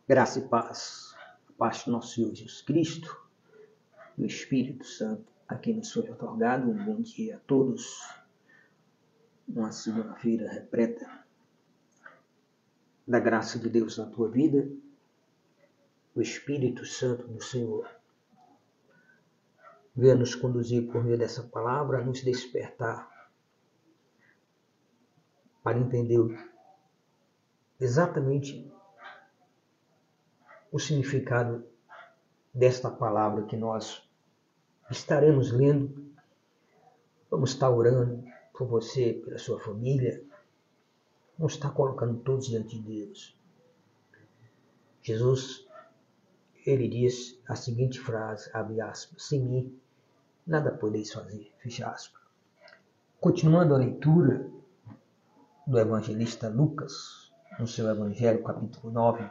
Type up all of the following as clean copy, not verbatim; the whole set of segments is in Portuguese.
Graça e paz, a paz do nosso Senhor Jesus Cristo, do Espírito Santo, a quem nos foi otorgado. Um bom dia a todos, uma segunda-feira repleta da graça de Deus na tua vida, o Espírito Santo do Senhor venha nos conduzir por meio dessa palavra, nos despertar para entender exatamente o significado desta palavra que nós estaremos lendo. Vamos estar orando por você, pela sua família. Vamos estar colocando todos diante de Deus. Jesus, ele diz a seguinte frase, abre aspas: sem mim nada podeis fazer, fecha aspas. Continuando a leitura do evangelista Lucas, no seu evangelho, capítulo 9,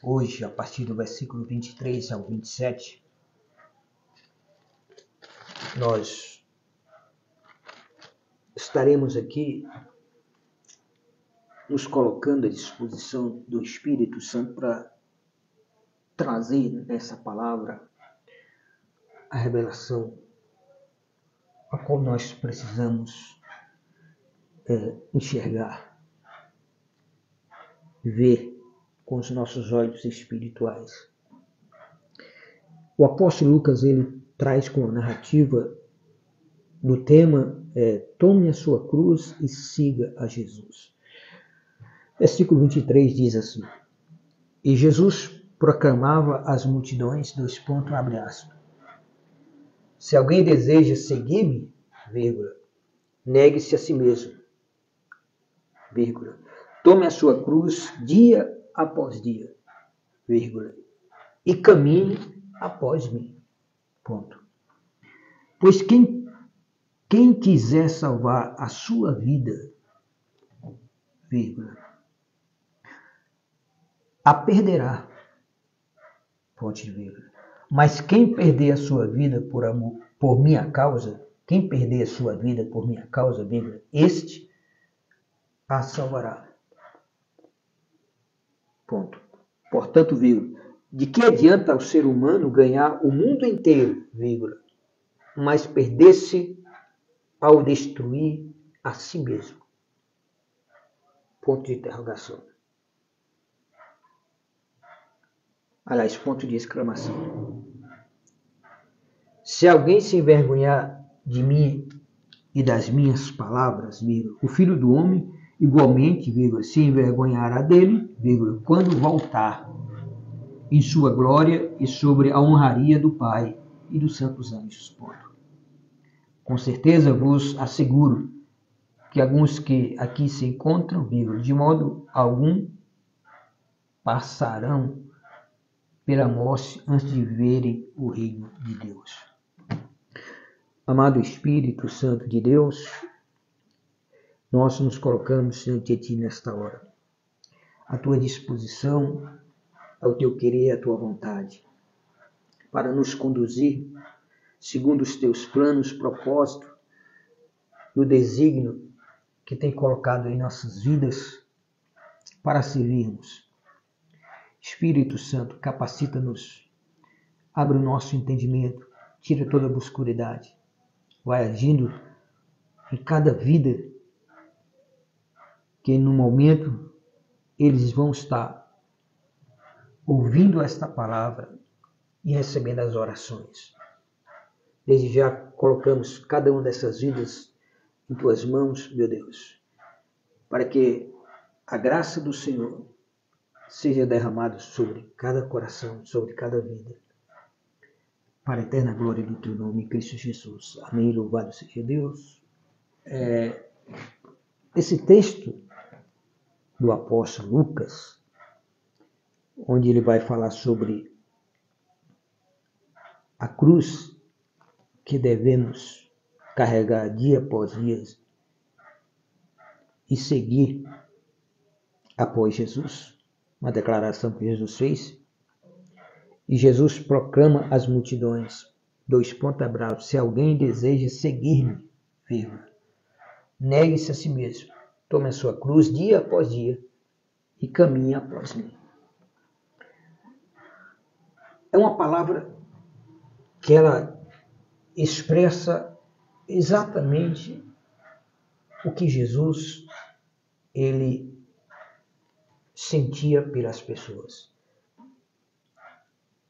hoje, a partir do versículo 23 ao 27, nós estaremos aqui nos colocando à disposição do Espírito Santo para trazer nessa palavra a revelação a qual nós precisamos enxergar, ver com os nossos olhos espirituais. O apóstolo Lucas, ele traz com a narrativa do tema tome a sua cruz e siga a Jesus. Versículo 23 diz assim: e Jesus proclamava às multidões, abre aspas, se alguém deseja seguir-me, negue-se a si mesmo, tome a sua cruz dia após dia, e caminhe após mim. Ponto. Pois quem quiser salvar a sua vida, a perderá. Ponto de vírgula. Mas quem perder a sua vida por minha causa, este a salvará. Ponto. Portanto, de que adianta ao ser humano ganhar o mundo inteiro, mas perder-se ao destruir a si mesmo? Ponto de interrogação. Aliás, ponto de exclamação. Se alguém se envergonhar de mim e das minhas palavras, o Filho do Homem igualmente, se envergonhará dele, quando voltar em sua glória e sobre a honraria do Pai e dos santos anjos. Ponto. Com certeza vos asseguro que alguns que aqui se encontram, de modo algum passarão pela morte antes de verem o reino de Deus. Amado Espírito Santo de Deus, nós nos colocamos diante de Ti nesta hora, à Tua disposição, ao Teu querer e à Tua vontade, para nos conduzir segundo os Teus planos, propósito e o desígnio que tem colocado em nossas vidas para servirmos. Espírito Santo, capacita-nos, abre o nosso entendimento, tira toda a obscuridade, vai agindo em cada vida que no momento eles vão estar ouvindo esta palavra e recebendo as orações. Desde já colocamos cada uma dessas vidas em Tuas mãos, meu Deus, para que a graça do Senhor seja derramada sobre cada coração, sobre cada vida, para a eterna glória do Teu nome, Cristo Jesus. Amém. Louvado seja Deus. Esse texto do apóstolo Lucas, onde ele vai falar sobre a cruz que devemos carregar dia após dia e seguir após Jesus, uma declaração que Jesus fez, e Jesus proclama às multidões, se alguém deseja seguir-me, negue-se a si mesmo, tome a sua cruz dia após dia e caminhe após mim. é uma palavra que ela expressa exatamente o que Jesus ele sentia pelas pessoas.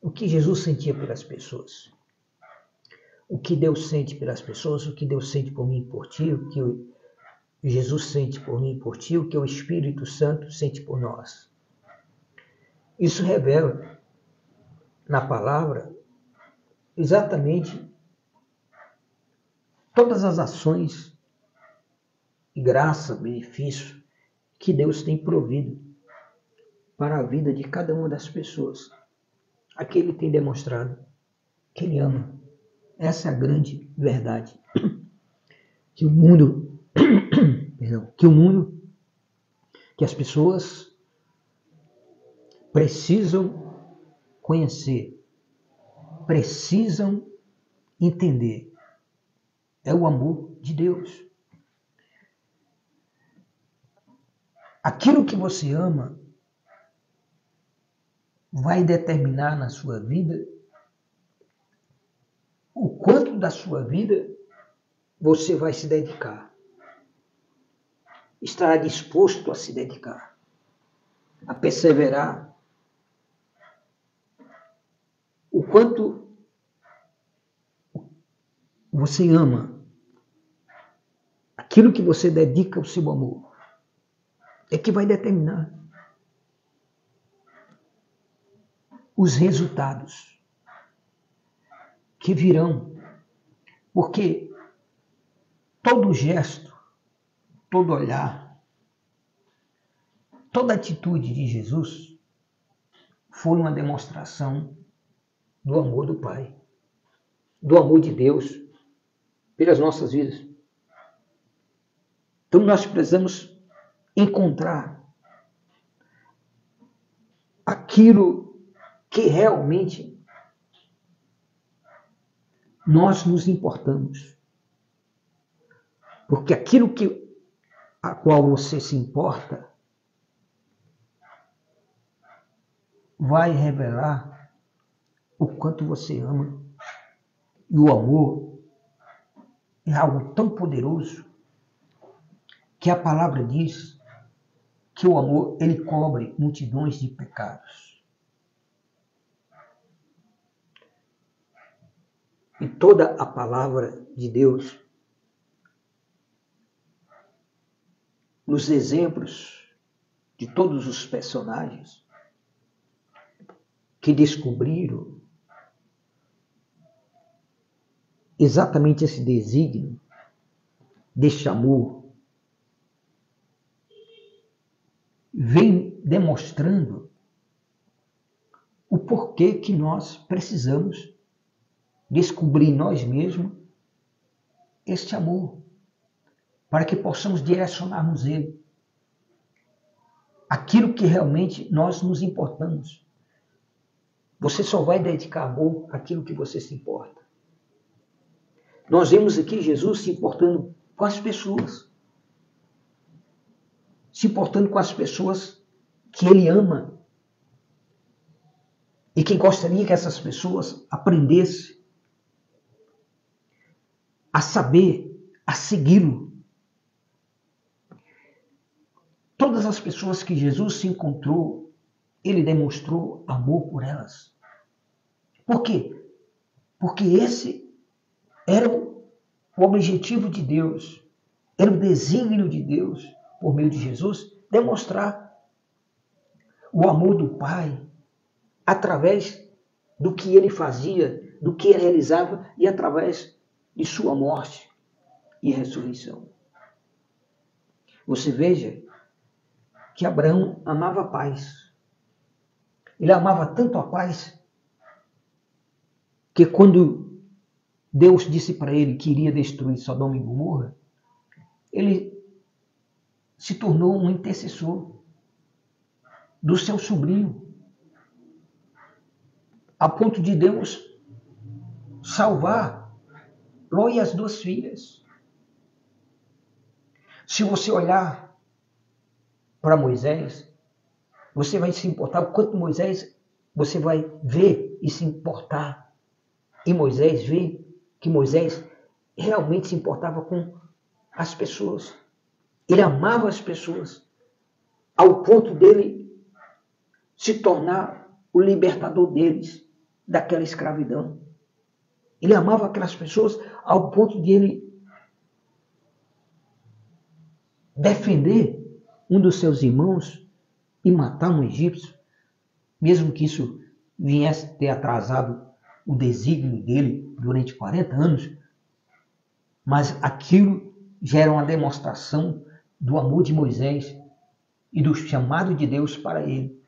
O que Jesus sentia pelas pessoas. O que Deus sente pelas pessoas, o que Deus sente por mim e por ti, o que Jesus sente por mim e por ti, o que o Espírito Santo sente por nós. Isso revela na palavra exatamente todas as ações e graça, benefício que Deus tem provido para a vida de cada uma das pessoas. Aqui ele tem demonstrado que ele ama. Essa é a grande verdade. Que o mundo, que as pessoas precisam conhecer, precisam entender. É o amor de Deus. Aquilo que você ama vai determinar na sua vida o quanto da sua vida você vai se dedicar. Estará disposto a se dedicar, a perseverar. O quanto você ama, aquilo que você dedica o seu amor, é que vai determinar os resultados que virão. Porque todo gesto, todo olhar, toda atitude de Jesus foi uma demonstração do amor do Pai, do amor de Deus pelas nossas vidas. Então nós precisamos encontrar aquilo que realmente nós nos importamos. Porque aquilo a qual você se importa vai revelar o quanto você ama. E o amor é algo tão poderoso que a palavra diz que o amor ele cobre multidões de pecados. E toda a palavra de Deus, nos exemplos de todos os personagens que descobriram exatamente esse desígnio deste amor, vem demonstrando o porquê que nós precisamos descobrir em nós mesmos este amor, para que possamos direcionarmos ele, aquilo que realmente nós nos importamos. Você só vai dedicar amor àquilo que você se importa. Nós vemos aqui Jesus se importando com as pessoas, se importando com as pessoas que ele ama e que gostaria que essas pessoas aprendessem a saber, a segui-lo. Todas as pessoas que Jesus se encontrou, ele demonstrou amor por elas. Por quê? Porque esse era o objetivo de Deus, era o desígnio de Deus, por meio de Jesus, demonstrar o amor do Pai através do que ele fazia, do que ele realizava e através de sua morte e ressurreição. Você veja que Abraão amava a paz. Ele amava tanto a paz que quando Deus disse para ele que iria destruir Sodoma e Gomorra, ele se tornou um intercessor do seu sobrinho, a ponto de Deus salvar Ló e as duas filhas. Se você olhar para Moisés, você vai se importar o quanto Moisés você vai ver e se importar em Moisés, ver que Moisés realmente se importava com as pessoas. Ele amava as pessoas, ao ponto dele se tornar o libertador deles, daquela escravidão. Ele amava aquelas pessoas ao ponto de ele defender um dos seus irmãos e matar um egípcio, mesmo que isso viesse ter atrasado o desígnio dele durante 40 anos, mas aquilo já era uma demonstração do amor de Moisés e do chamado de Deus para ele.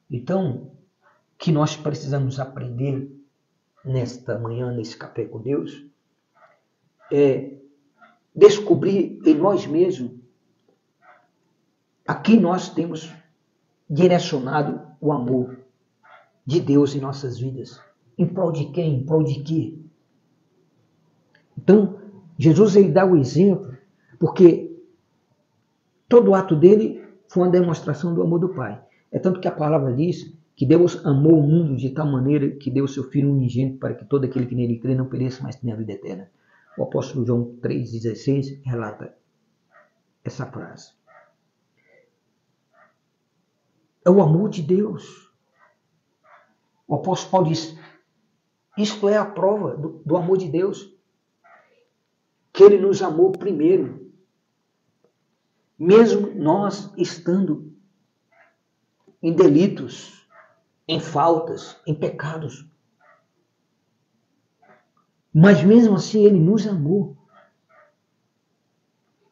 Então, que nós precisamos aprender nesta manhã, nesse café com Deus, é descobrir em nós mesmos a quem nós temos direcionado o amor de Deus em nossas vidas. Em prol de quem? Em prol de quê? Então, Jesus ele dá o exemplo, porque todo ato dele foi uma demonstração do amor do Pai. É tanto que a palavra diz que Deus amou o mundo de tal maneira que deu o seu Filho unigênito para que todo aquele que nele crê não pereça, mas tenha a vida eterna. O apóstolo João 3,16 relata essa frase. É o amor de Deus. O apóstolo Paulo diz, isto é a prova do amor de Deus, que ele nos amou primeiro, mesmo nós estando em delitos, em faltas, em pecados. Mas mesmo assim ele nos amou.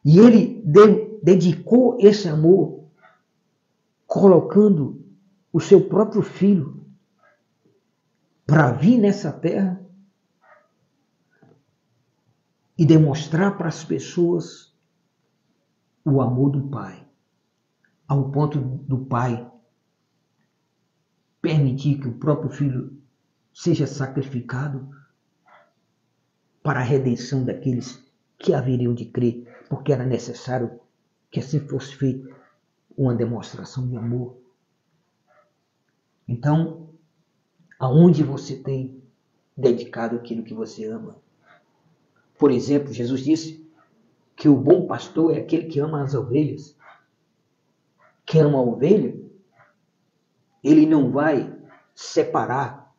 E ele dedicou esse amor colocando o seu próprio filho para vir nessa terra e demonstrar para as pessoas o amor do Pai, ao ponto do Pai permitir que o próprio filho seja sacrificado para a redenção daqueles que haveriam de crer, porque era necessário que assim fosse feita uma demonstração de amor. Então, aonde você tem dedicado aquilo que você ama? Por exemplo, Jesus disse que o bom pastor é aquele que ama as ovelhas. Quem ama a ovelha, ele não vai separar.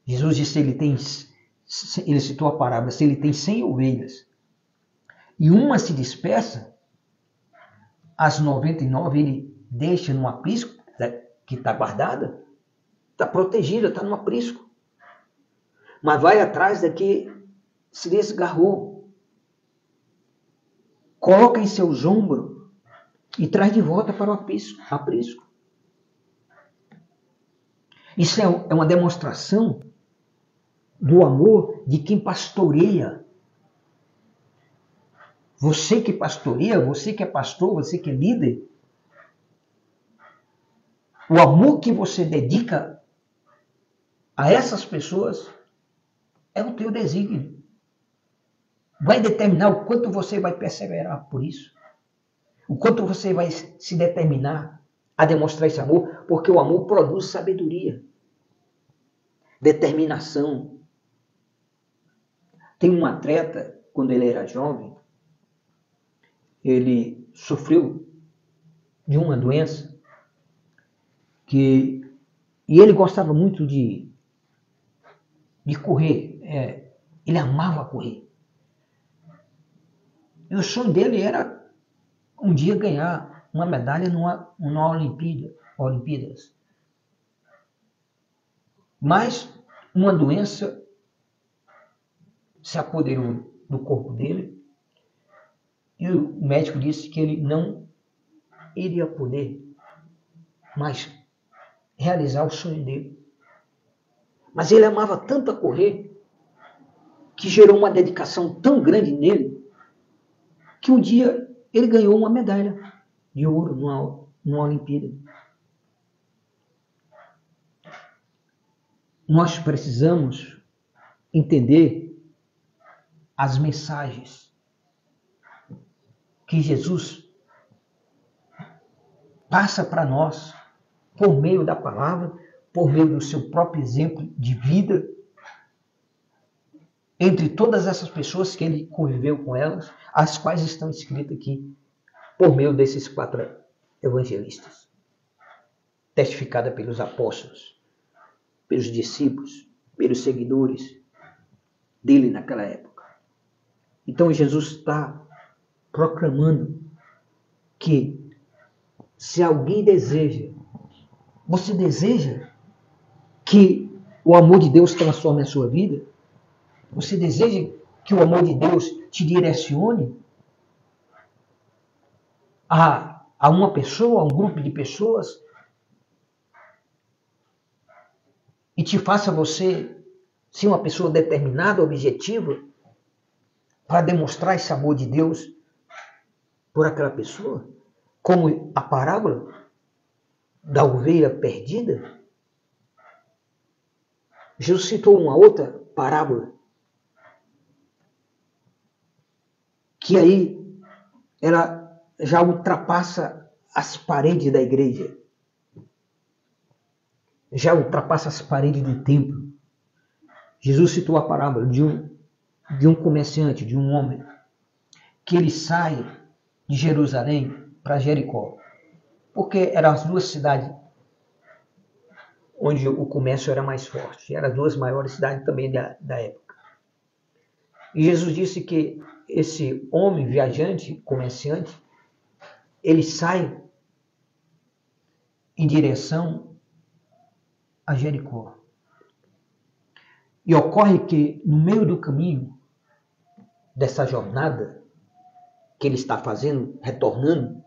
Jesus disse que ele citou a parábola, se ele tem 100 ovelhas e uma se dispersa, as 99 ele deixa num aprisco, que está guardada, está protegida, está num aprisco. Mas vai atrás da que se desgarrou. Coloca em seus ombros e traz de volta para o aprisco. Isso é uma demonstração do amor de quem pastoreia. Você que pastoreia, você que é pastor, você que é líder, o amor que você dedica a essas pessoas é o teu desígnio. Vai determinar o quanto você vai perseverar por isso. O quanto você vai se determinar a demonstrar esse amor, porque o amor produz sabedoria, determinação. Tem um atleta, quando ele era jovem, ele sofreu de uma doença e ele gostava muito de correr. Ele amava correr. E o sonho dele era um dia ganhar uma medalha numa Olimpíadas. Mas uma doença se apoderou do corpo dele e o médico disse que ele não iria poder mais realizar o sonho dele. Mas ele amava tanto a correr que gerou uma dedicação tão grande nele que um dia ele ganhou uma medalha de ouro numa Olimpíada. Nós precisamos entender as mensagens que Jesus passa para nós por meio da palavra, por meio do seu próprio exemplo de vida, entre todas essas pessoas que ele conviveu com elas, as quais estão escritas aqui, por meio desses 4 evangelistas, testificada pelos apóstolos, pelos discípulos, pelos seguidores dele naquela época. Então Jesus está proclamando que se alguém deseja, você deseja que o amor de Deus transforme a sua vida? Você deseja que o amor de Deus te direcione a uma pessoa, a um grupo de pessoas, e te faça você ser uma pessoa determinada, objetiva, para demonstrar esse amor de Deus por aquela pessoa? Como a parábola da ovelha perdida? Jesus citou uma outra parábola, que aí ela já ultrapassa as paredes da igreja, já ultrapassa as paredes do templo. Jesus citou a parábola de um comerciante, de um homem, que ele sai de Jerusalém para Jericó, porque eram as 2 cidades onde o comércio era mais forte, eram as 2 maiores cidades também da época. E Jesus disse que esse homem viajante, comerciante, ele sai em direção a Jericó. E ocorre que no meio do caminho dessa jornada que ele está fazendo, retornando,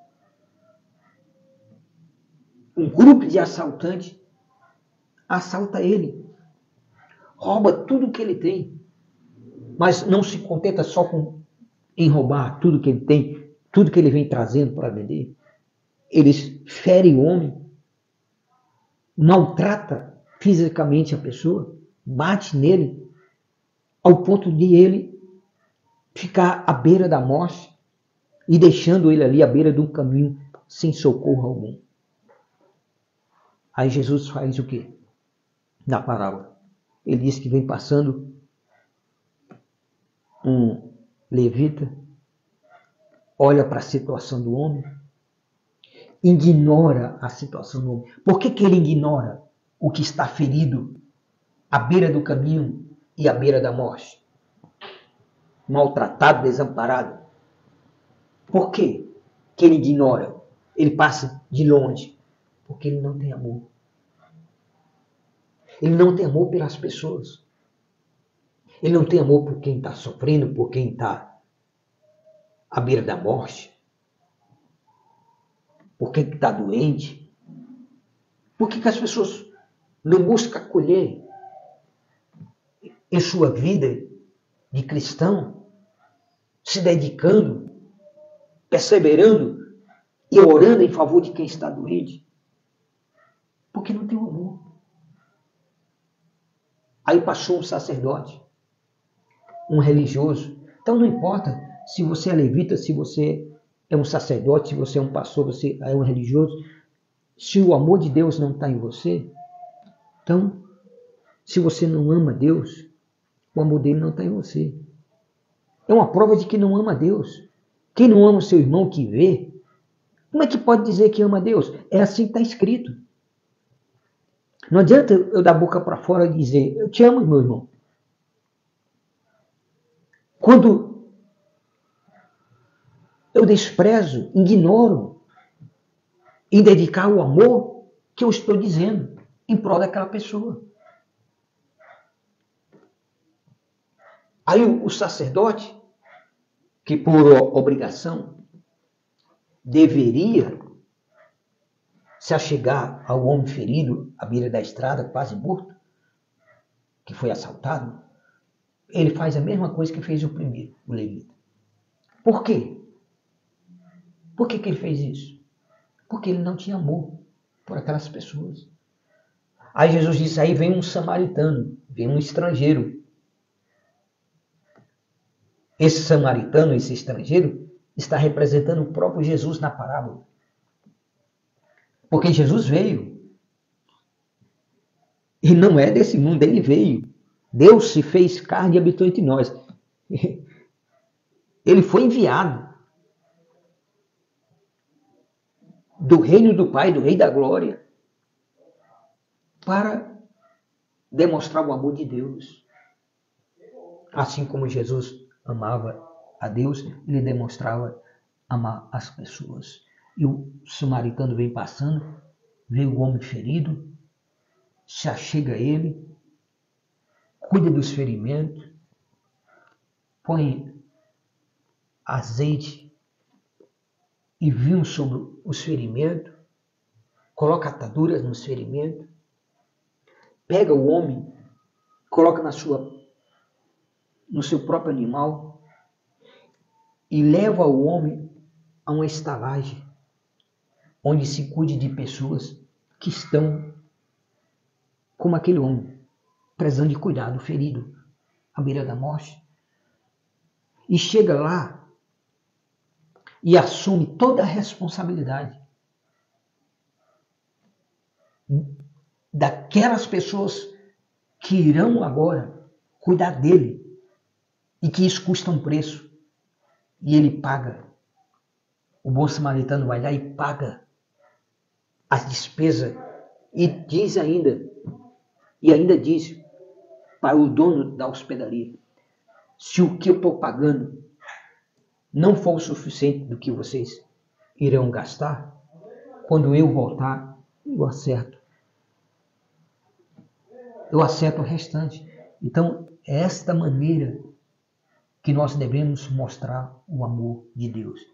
um grupo de assaltantes assalta ele, rouba tudo que ele tem, mas não se contenta só em roubar tudo que ele tem, tudo que ele vem trazendo para vender. Eles ferem o homem, maltrata fisicamente a pessoa, bate nele, ao ponto de ele ficar à beira da morte e deixando ele ali à beira de um caminho sem socorro algum. Aí Jesus faz o quê? Na parábola. Ele diz que vem passando um levita, olha para a situação do homem, ignora a situação do homem. Por que ele ignora o que está ferido à beira do caminho e à beira da morte? Maltratado, desamparado. Por que ele ignora? Ele passa de longe. Porque ele não tem amor. Ele não tem amor pelas pessoas. Ele não tem amor por quem está sofrendo, por quem está à beira da morte, por quem está doente. Por que as pessoas não buscam acolher em sua vida de cristão, se dedicando, perseverando e orando em favor de quem está doente? Porque não tem amor. Aí passou um sacerdote, um religioso. Então não importa se você é levita, se você é um sacerdote, se você é um pastor, você é um religioso. Se o amor de Deus não está em você, então, se você não ama Deus, o amor dele não está em você. É uma prova de que não ama Deus. Quem não ama o seu irmão que vê, como é que pode dizer que ama Deus? É assim que está escrito. Não adianta eu dar a boca para fora e dizer, eu te amo, meu irmão. Quando eu desprezo, ignoro em dedicar o amor que eu estou dizendo em prol daquela pessoa. Aí o sacerdote, que por obrigação deveria se achegar ao homem ferido à beira da estrada, quase morto, que foi assaltado, ele faz a mesma coisa que fez o primeiro, o levita. Por quê? Por que ele fez isso? Porque ele não tinha amor por aquelas pessoas. Aí Jesus disse, aí vem um samaritano, vem um estrangeiro. Esse samaritano, esse estrangeiro, está representando o próprio Jesus na parábola. Porque Jesus veio E não é desse mundo, ele veio. Deus se fez carne e habitou entre nós. Ele foi enviado do reino do Pai, do Rei da Glória, para demonstrar o amor de Deus. Assim como Jesus amava a Deus, ele demonstrava amar as pessoas. E o samaritano vem passando, vê o homem ferido, se achega a ele, cuida dos ferimentos, põe azeite e vinho sobre os ferimentos, coloca ataduras nos ferimentos, pega o homem, coloca no seu próprio animal e leva o homem a uma estalagem onde se cuide de pessoas que estão como aquele homem, precisando de cuidado, ferido, à beira da morte. E chega lá e assume toda a responsabilidade daquelas pessoas que irão agora cuidar dele e que isso custa um preço. E ele paga. O bom samaritano vai lá e paga as despesas e ainda diz para o dono da hospedaria: se o que eu estou pagando não for o suficiente do que vocês irão gastar, quando eu voltar, eu acerto o restante. Então, é esta maneira que nós devemos mostrar o amor de Deus.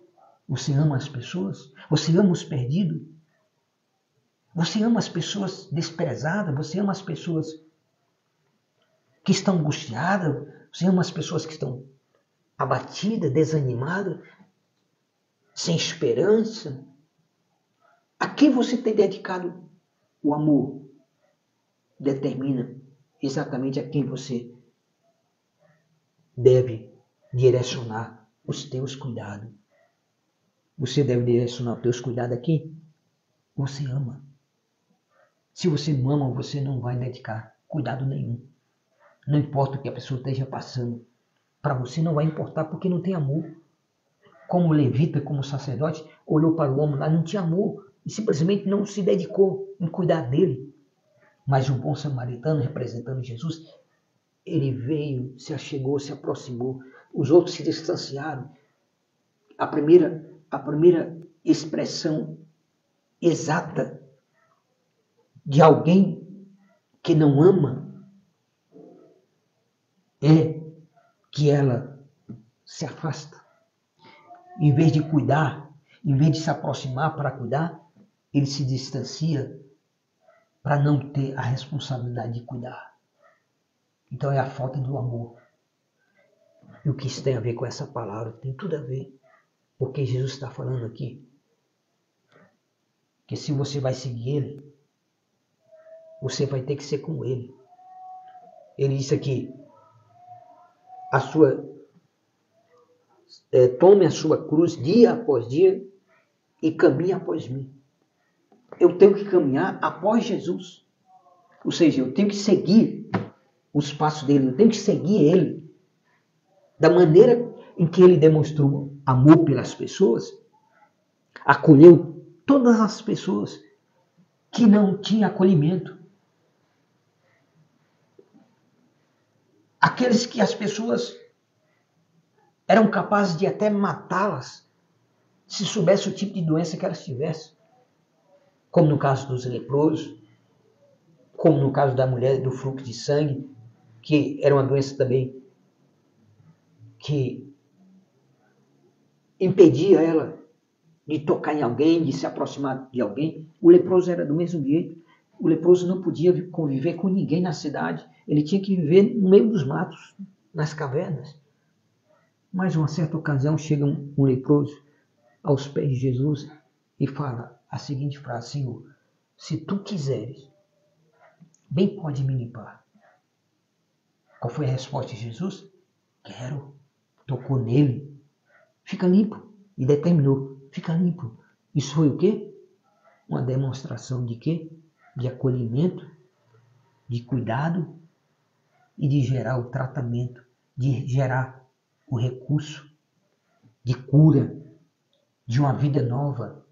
Você ama as pessoas? Você ama os perdidos? Você ama as pessoas desprezadas? Você ama as pessoas que estão angustiadas? Você ama as pessoas que estão abatidas, desanimadas, sem esperança? A quem você tem dedicado o amor determina exatamente a quem você deve direcionar os teus cuidados. Você deve direcionar os teus cuidados a quem você ama. Se você não ama, você não vai dedicar cuidado nenhum. Não importa o que a pessoa esteja passando. Para você não vai importar porque não tem amor. Como o levita, como o sacerdote, olhou para o homem lá, não tinha amor. E simplesmente não se dedicou em cuidar dele. Mas o bom samaritano, representando Jesus, ele veio, se achegou, se aproximou. Os outros se distanciaram. A primeira expressão exata de alguém que não ama é que ela se afasta. Em vez de cuidar, em vez de se aproximar para cuidar, ele se distancia para não ter a responsabilidade de cuidar. Então é a falta do amor. E o que isso tem a ver com essa palavra? Tem tudo a ver. Porque Jesus está falando aqui que se você vai seguir ele, você vai ter que ser como ele. Ele disse aqui, tome a sua cruz dia após dia e caminhe após mim. Eu tenho que caminhar após Jesus. Ou seja, eu tenho que seguir os passos dele, eu tenho que seguir ele. Da maneira em que ele demonstrou amor pelas pessoas, acolheu todas as pessoas que não tinham acolhimento. Aqueles que as pessoas eram capazes de até matá-las se soubesse o tipo de doença que elas tivessem. Como no caso dos leprosos, como no caso da mulher do fluxo de sangue, que era uma doença também que impedia ela de tocar em alguém, de se aproximar de alguém. O leproso era do mesmo jeito. O leproso não podia conviver com ninguém na cidade. Ele tinha que viver no meio dos matos, nas cavernas. Mas, uma certa ocasião, chega um leproso aos pés de Jesus e fala a seguinte frase: Senhor, se tu quiseres, bem pode me limpar. Qual foi a resposta de Jesus? Quero. Tocou nele. Fica limpo. E determinou. Fica limpo. Isso foi o quê? Uma demonstração de quê? De acolhimento de cuidado e de gerar o tratamento, de gerar o recurso de cura, de uma vida nova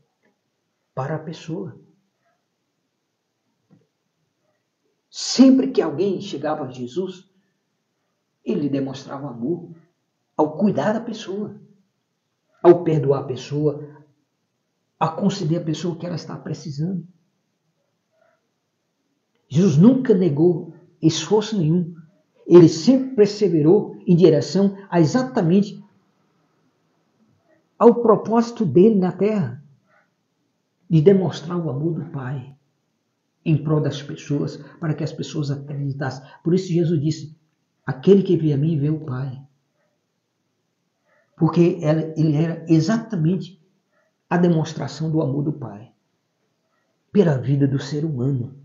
para a pessoa. Sempre que alguém chegava a Jesus, ele demonstrava amor ao cuidar da pessoa, ao perdoar a pessoa, a conceder a pessoa o que ela está precisando. Jesus nunca negou esforço nenhum. Ele sempre perseverou em direção a exatamente ao propósito dele na terra, de demonstrar o amor do Pai em prol das pessoas, para que as pessoas acreditassem. Por isso Jesus disse, aquele que vê a mim vê o Pai. Porque ele era exatamente a demonstração do amor do Pai pela vida do ser humano,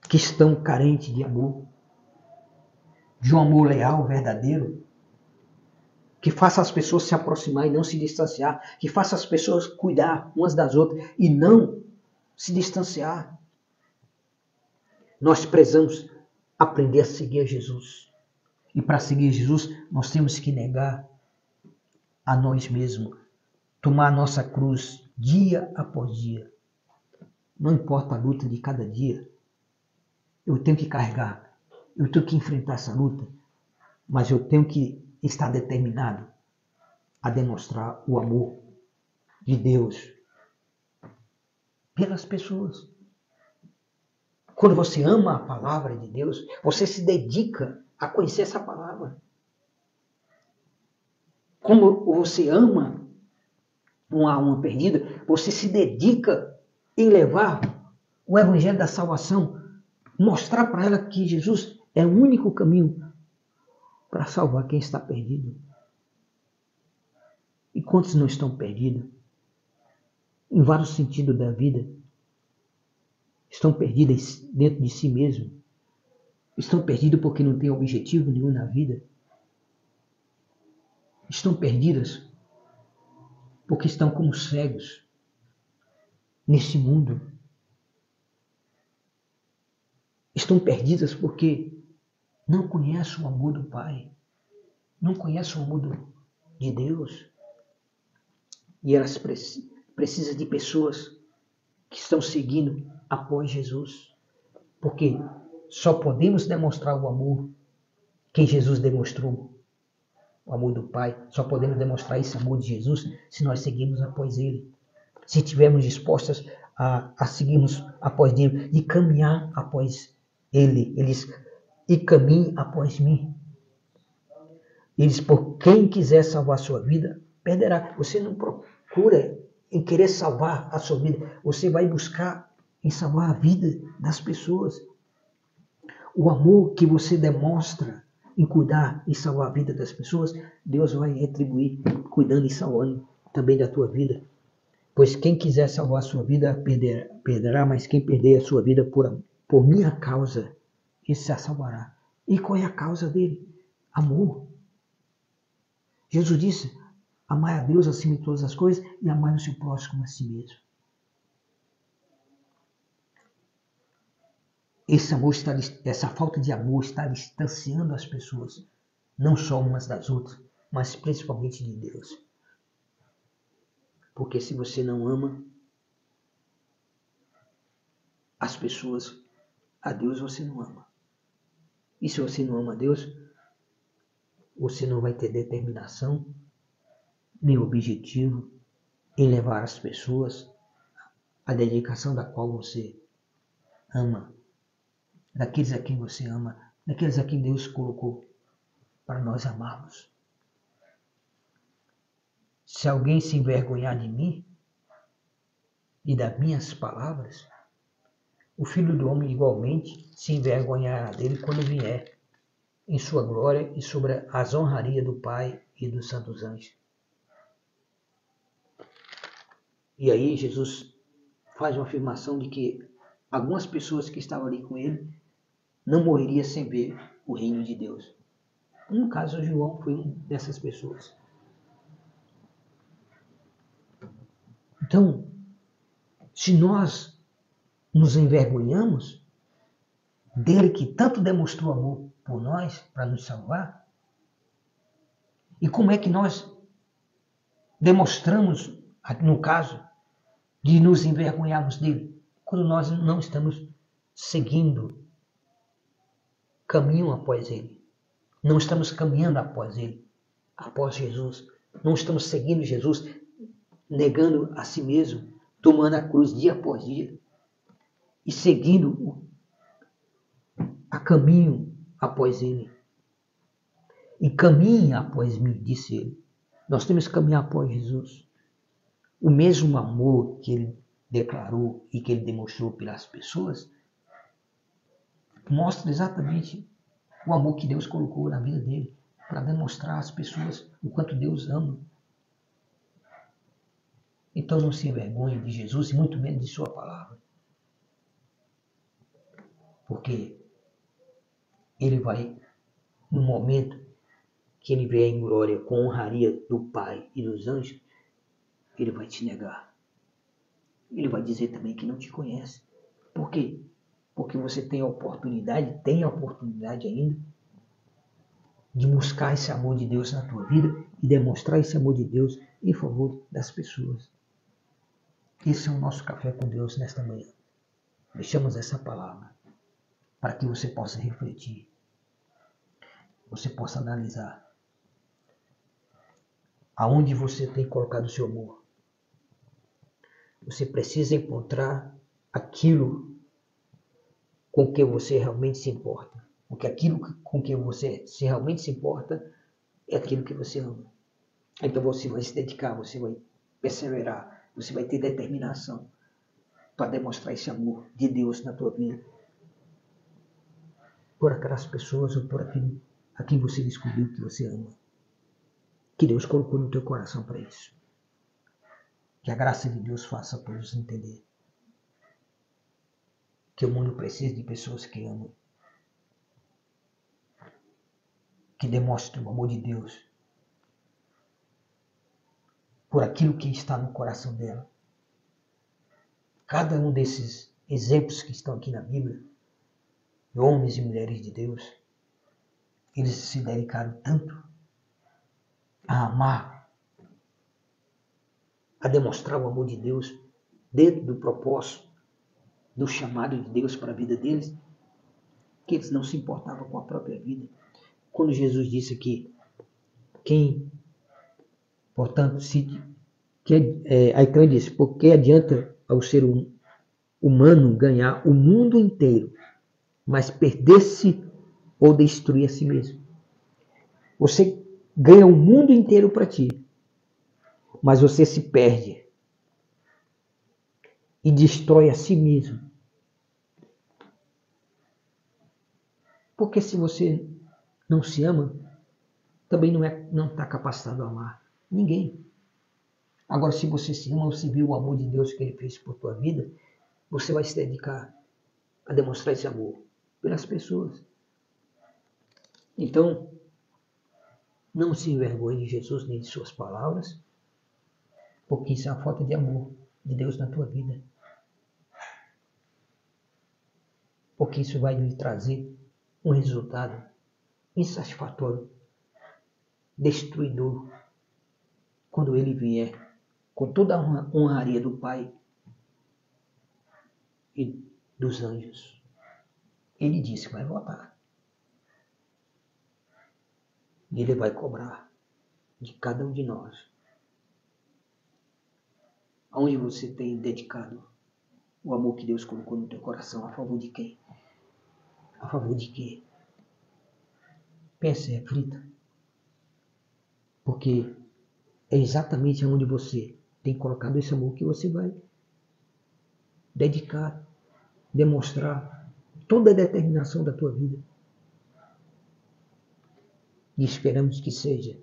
que estão carentes de amor, de um amor leal, verdadeiro, que faça as pessoas se aproximar e não se distanciar, que faça as pessoas cuidar umas das outras e não se distanciar. Nós precisamos aprender a seguir a Jesus. E para seguir Jesus, nós temos que negar a nós mesmos, tomar a nossa cruz dia após dia. Não importa a luta de cada dia, eu tenho que carregar, eu tenho que enfrentar essa luta, mas eu tenho que estar determinado a demonstrar o amor de Deus pelas pessoas. Quando você ama a palavra de Deus, você se dedica a conhecer essa palavra. Como você ama uma alma perdida, você se dedica em levar o evangelho da salvação, mostrar para ela que Jesus é o único caminho para salvar quem está perdido. E quantos não estão perdidos? Em vários sentidos da vida. Estão perdidos dentro de si mesmos. Estão perdidos porque não têm objetivo nenhum na vida. Estão perdidas porque estão como cegos neste mundo. Estão perdidas porque não conhecem o amor do Pai. Não conhecem o amor de Deus. E elas precisam de pessoas que estão seguindo após Jesus. Porque só podemos demonstrar o amor que Jesus demonstrou. O amor do Pai. Só podemos demonstrar esse amor de Jesus se nós seguirmos após Ele. Se estivermos dispostas a seguirmos após Ele e caminhar após Ele. E caminhe após mim. Eles, por quem quiser salvar a sua vida, perderá. Você não procura em querer salvar a sua vida. Você vai buscar em salvar a vida das pessoas. O amor que você demonstra em cuidar e salvar a vida das pessoas, Deus vai retribuir cuidando e salvando também da tua vida. Pois quem quiser salvar a sua vida perderá, mas quem perder a sua vida por minha causa, esse a salvará. E qual é a causa dele? Amor. Jesus disse, amai a Deus acima de todas as coisas e amai o seu próximo como a si mesmo. Essa falta de amor está distanciando as pessoas, não só umas das outras, mas principalmente de Deus. Porque se você não ama as pessoas, a Deus você não ama. E se você não ama a Deus, você não vai ter determinação, nem objetivo em levar as pessoas à dedicação da qual você ama. Daqueles a quem você ama, daqueles a quem Deus colocou para nós amarmos. Se alguém se envergonhar de mim e das minhas palavras, o Filho do Homem igualmente se envergonhará dele quando vier em sua glória e sobre as honrarias do Pai e dos santos anjos. E aí Jesus faz uma afirmação de que algumas pessoas que estavam ali com ele não morreria sem ver o reino de Deus. No caso, João foi uma dessas pessoas. Então, se nós nos envergonhamos, dele que tanto demonstrou amor por nós, para nos salvar? E como é que nós demonstramos, no caso, de nos envergonharmos dele, quando nós não estamos seguindo caminho após ele? Não estamos caminhando após ele, após Jesus. Não estamos seguindo Jesus, negando a si mesmo, tomando a cruz dia após dia e seguindo a caminho após ele. E caminhe após mim, disse ele. Nós temos que caminhar após Jesus. O mesmo amor que ele declarou e que ele demonstrou pelas pessoas mostra exatamente o amor que Deus colocou na vida dele para demonstrar às pessoas o quanto Deus ama. Então não se envergonhe de Jesus e muito menos de sua palavra. Porque ele vai, no momento que ele vier em glória com honraria do Pai e dos anjos, ele vai te negar. Ele vai dizer também que não te conhece. Por quê? Porque você tem a oportunidade ainda, de buscar esse amor de Deus na tua vida e demonstrar esse amor de Deus em favor das pessoas. Esse é o nosso café com Deus nesta manhã. Deixamos essa palavra para que você possa refletir, você possa analisar aonde você tem colocado o seu amor. Você precisa encontrar aquilo com que você realmente se importa. Porque aquilo com que você realmente se importa é aquilo que você ama. Então você vai se dedicar, você vai perseverar, você vai ter determinação para demonstrar esse amor de Deus na tua vida. Por aquelas pessoas ou por aquilo a quem você descobriu que você ama. Que Deus colocou no teu coração para isso. Que a graça de Deus faça todos entender que o mundo precisa de pessoas que amam. Que demonstrem o amor de Deus por aquilo que está no coração dela. Cada um desses exemplos que estão aqui na Bíblia, de homens e mulheres de Deus, eles se dedicaram tanto a amar, a demonstrar o amor de Deus dentro do propósito, do chamado de Deus para a vida deles, que eles não se importavam com a própria vida. Quando Jesus disse aqui, portanto, aí então ele disse, porque adianta ao ser humano ganhar o mundo inteiro, mas perder-se ou destruir a si mesmo. Você ganha o mundo inteiro para ti, mas você se perde e destrói a si mesmo. Porque se você não se ama, também não está capacitado a amar ninguém. Agora, se você se ama, você viu o amor de Deus que ele fez por tua vida, você vai se dedicar a demonstrar esse amor pelas pessoas. Então, não se envergonhe de Jesus nem de suas palavras, porque isso é a falta de amor de Deus na tua vida. Porque isso vai lhe trazer um resultado insatisfatório, destruidor, quando ele vier com toda a honraria do Pai e dos anjos. Ele disse que vai voltar. E ele vai cobrar de cada um de nós. Aonde você tem dedicado o amor que Deus colocou no teu coração, a favor de quem? A favor de quê? Pense e reflita. Porque é exatamente onde você tem colocado esse amor que você vai dedicar, demonstrar toda a determinação da tua vida. E esperamos que seja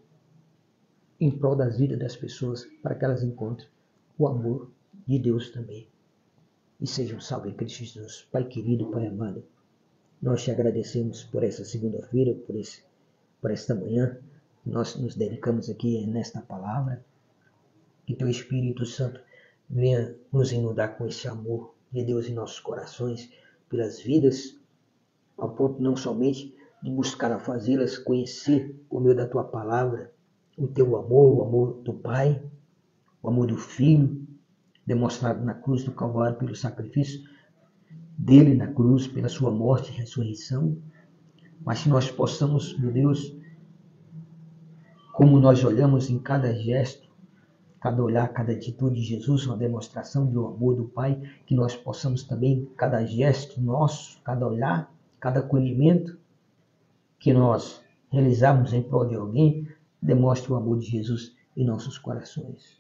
em prol das vidas das pessoas, para que elas encontrem o amor de Deus também. E sejam salvos em Cristo Jesus. Pai querido, Pai amado, nós te agradecemos por essa segunda-feira, por esta manhã. Nós nos dedicamos aqui nesta palavra. Que teu Espírito Santo venha nos inundar com esse amor de Deus em nossos corações, pelas vidas ao ponto não somente de buscar a fazê-las conhecer por meio da tua palavra o teu amor, o amor do Pai, o amor do Filho, demonstrado na cruz do Calvário pelo sacrifício dele na cruz, pela sua morte e ressurreição, mas que nós possamos, meu Deus, como nós olhamos em cada gesto, cada olhar, cada atitude de Jesus, uma demonstração do amor do Pai, que nós possamos também, cada gesto nosso, cada olhar, cada acolhimento que nós realizarmos em prol de alguém, demonstre o amor de Jesus em nossos corações.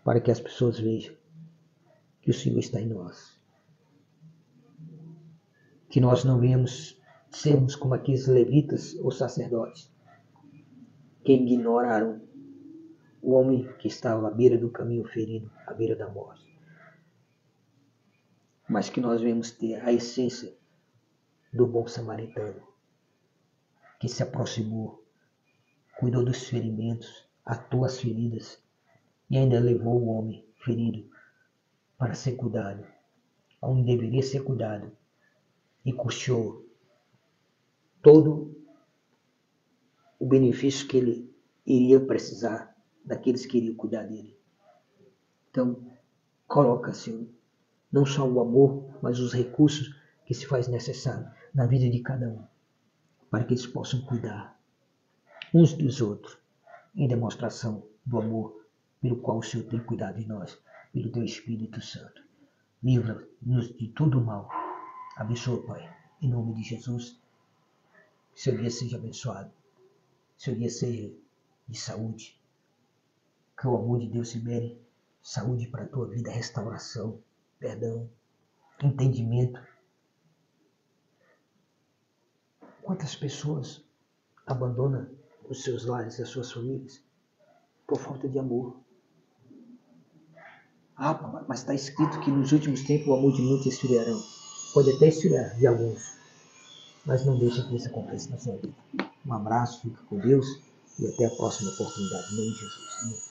Para que as pessoas vejam que o Senhor está em nós. Que nós não venhamos sermos como aqueles levitas ou sacerdotes que ignoraram o homem que estava à beira do caminho ferido, à beira da morte. Mas que nós venhamos ter a essência do bom samaritano, que se aproximou, cuidou dos ferimentos, atou as feridas e ainda levou o homem ferido para ser cuidado, onde deveria ser cuidado, e custeou todo o benefício que ele iria precisar daqueles que iriam cuidar dele. Então, coloca, Senhor, não só o amor, mas os recursos que se faz necessário na vida de cada um, para que eles possam cuidar uns dos outros, em demonstração do amor pelo qual o Senhor tem cuidado de nós, pelo teu Espírito Santo. Livra-nos de todo mal. Abençoa, Pai, em nome de Jesus. Que seu dia seja abençoado. Que seu dia seja de saúde. Que o amor de Deus libere saúde para a tua vida, restauração, perdão, entendimento. Quantas pessoas abandonam os seus lares e as suas famílias por falta de amor? Ah, mas está escrito que nos últimos tempos o amor de muitos esfriarão. Pode até esfriar de alguns, mas não deixa que isso aconteça na sua vida. Um abraço, fica com Deus e até a próxima oportunidade. Em nome de Jesus. Amém.